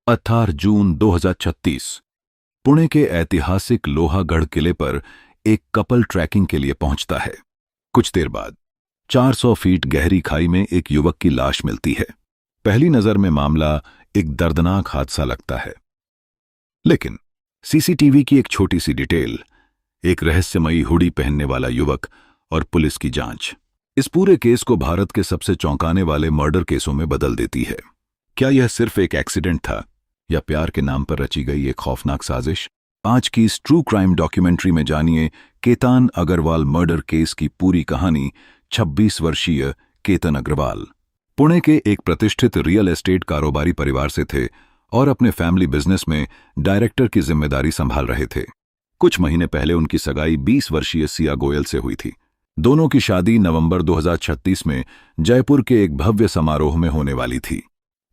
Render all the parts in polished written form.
18 जून 2036 पुणे के ऐतिहासिक लोहागढ़ किले पर एक कपल ट्रैकिंग के लिए पहुंचता है। कुछ देर बाद 400 फीट गहरी खाई में एक युवक की लाश मिलती है। पहली नजर में मामला एक दर्दनाक हादसा लगता है, लेकिन सीसीटीवी की एक छोटी सी डिटेल, एक रहस्यमयी हुडी पहनने वाला युवक और पुलिस की जांच, इस पूरे केस को भारत के सबसे चौंकाने वाले मर्डर केसों में बदल देती है। क्या यह सिर्फ एक एक्सीडेंट था या प्यार के नाम पर रची गई एक खौफनाक साजिश? आज की इस ट्रू क्राइम डॉक्यूमेंट्री में जानिए केतन अग्रवाल मर्डर केस की पूरी कहानी। 26 वर्षीय केतन अग्रवाल पुणे के एक प्रतिष्ठित रियल एस्टेट कारोबारी परिवार से थे और अपने फैमिली बिजनेस में डायरेक्टर की जिम्मेदारी संभाल रहे थे। कुछ महीने पहले उनकी सगाई 20 वर्षीय सिया गोयल से हुई थी। दोनों की शादी नवंबर 2036 में जयपुर के एक भव्य समारोह में होने वाली थी।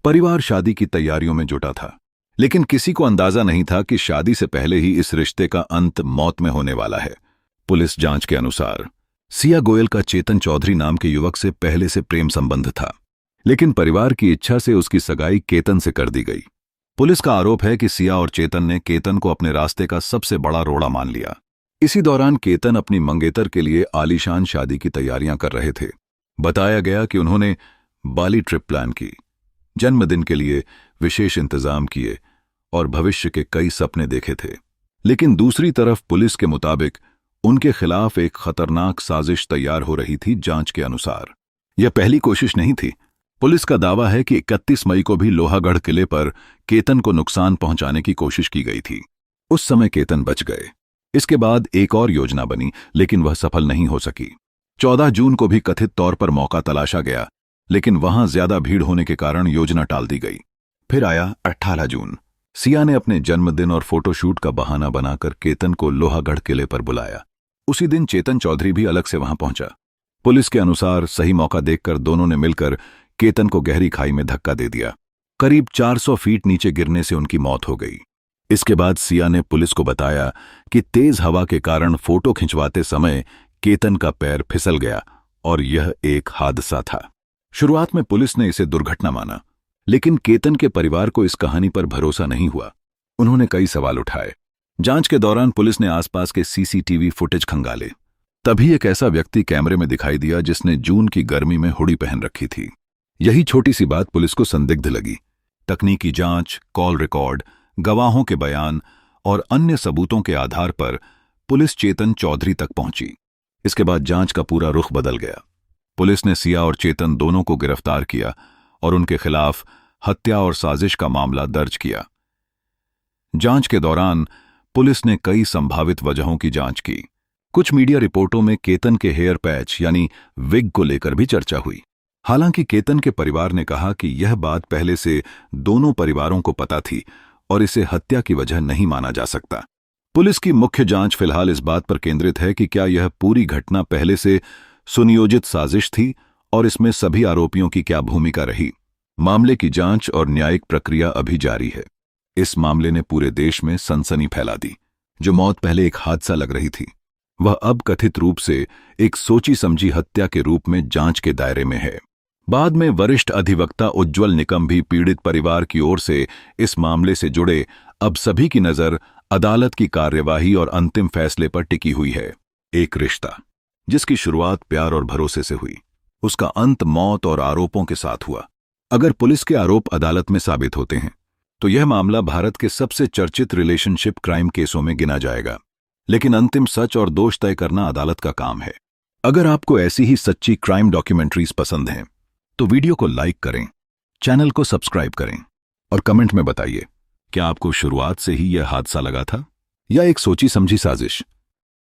परिवार शादी की तैयारियों में जुटा था, लेकिन किसी को अंदाजा नहीं था कि शादी से पहले ही इस रिश्ते का अंत मौत में होने वाला है। पुलिस जांच के अनुसार सिया गोयल का चेतन चौधरी नाम के युवक से पहले से प्रेम संबंध था, लेकिन परिवार की इच्छा से उसकी सगाई केतन से कर दी गई। पुलिस का आरोप है कि सिया और चेतन ने केतन को अपने रास्ते का सबसे बड़ा रोड़ा मान लिया। इसी दौरान केतन अपनी मंगेतर के लिए आलीशान शादी की तैयारियां कर रहे थे। बताया गया कि उन्होंने बाली ट्रिप प्लान की, जन्मदिन के लिए विशेष इंतजाम किए और भविष्य के कई सपने देखे थे। लेकिन दूसरी तरफ पुलिस के मुताबिक उनके खिलाफ एक खतरनाक साजिश तैयार हो रही थी। जांच के अनुसार यह पहली कोशिश नहीं थी। पुलिस का दावा है कि 31 मई को भी लोहागढ़ किले पर केतन को नुकसान पहुंचाने की कोशिश की गई थी। उस समय केतन बच गए। इसके बाद एक और योजना बनी, लेकिन वह सफल नहीं हो सकी। 14 जून को भी कथित तौर पर मौका तलाशा गया, लेकिन वहां ज्यादा भीड़ होने के कारण योजना टाल दी गई। फिर आया 18 जून। सिया ने अपने जन्मदिन और फोटोशूट का बहाना बनाकर केतन को लोहागढ़ किले पर बुलाया। उसी दिन चेतन चौधरी भी अलग से वहां पहुंचा। पुलिस के अनुसार सही मौका देखकर दोनों ने मिलकर केतन को गहरी खाई में धक्का दे दिया। करीब 400 फीट नीचे गिरने से उनकी मौत हो गई। इसके बाद सिया ने पुलिस को बताया कि तेज हवा के कारण फोटो खिंचवाते समय केतन का पैर फिसल गया और यह एक हादसा था। शुरुआत में पुलिस ने इसे दुर्घटना माना, लेकिन केतन के परिवार को इस कहानी पर भरोसा नहीं हुआ। उन्होंने कई सवाल उठाए। जांच के दौरान पुलिस ने आसपास के सीसीटीवी फुटेज खंगाले। तभी एक ऐसा व्यक्ति कैमरे में दिखाई दिया जिसने जून की गर्मी में हुडी पहन रखी थी। यही छोटी सी बात पुलिस को संदिग्ध लगी। तकनीकी जांच, कॉल रिकॉर्ड, गवाहों के बयान और अन्य सबूतों के आधार पर पुलिस चेतन चौधरी तक पहुंची। इसके बाद जांच का पूरा रुख बदल गया। पुलिस ने सिया और चेतन दोनों को गिरफ्तार किया और उनके खिलाफ हत्या और साजिश का मामला दर्ज किया। जांच के दौरान पुलिस ने कई संभावित वजहों की जांच की। कुछ मीडिया रिपोर्टों में केतन के हेयर पैच यानी विग को लेकर भी चर्चा हुई। हालांकि केतन के परिवार ने कहा कि यह बात पहले से दोनों परिवारों को पता थी और इसे हत्या की वजह नहीं माना जा सकता। पुलिस की मुख्य जांच फिलहाल इस बात पर केंद्रित है कि क्या यह पूरी घटना पहले से सुनियोजित साजिश थी और इसमें सभी आरोपियों की क्या भूमिका रही। मामले की जांच और न्यायिक प्रक्रिया अभी जारी है। इस मामले ने पूरे देश में सनसनी फैला दी। जो मौत पहले एक हादसा लग रही थी, वह अब कथित रूप से एक सोची समझी हत्या के रूप में जांच के दायरे में है। बाद में वरिष्ठ अधिवक्ता उज्ज्वल निकम भी पीड़ित परिवार की ओर से इस मामले से जुड़े। अब सभी की नजर अदालत की कार्यवाही और अंतिम फैसले पर टिकी हुई है। एक रिश्ता जिसकी शुरुआत प्यार और भरोसे से हुई, उसका अंत मौत और आरोपों के साथ हुआ। अगर पुलिस के आरोप अदालत में साबित होते हैं तो यह मामला भारत के सबसे चर्चित रिलेशनशिप क्राइम केसों में गिना जाएगा। लेकिन अंतिम सच और दोष तय करना अदालत का काम है। अगर आपको ऐसी ही सच्ची क्राइम डॉक्यूमेंट्रीज पसंद हैं तो वीडियो को लाइक करें, चैनल को सब्सक्राइब करें और कमेंट में बताइए, क्या आपको शुरुआत से ही यह हादसा लगा था या एक सोची समझी साजिश।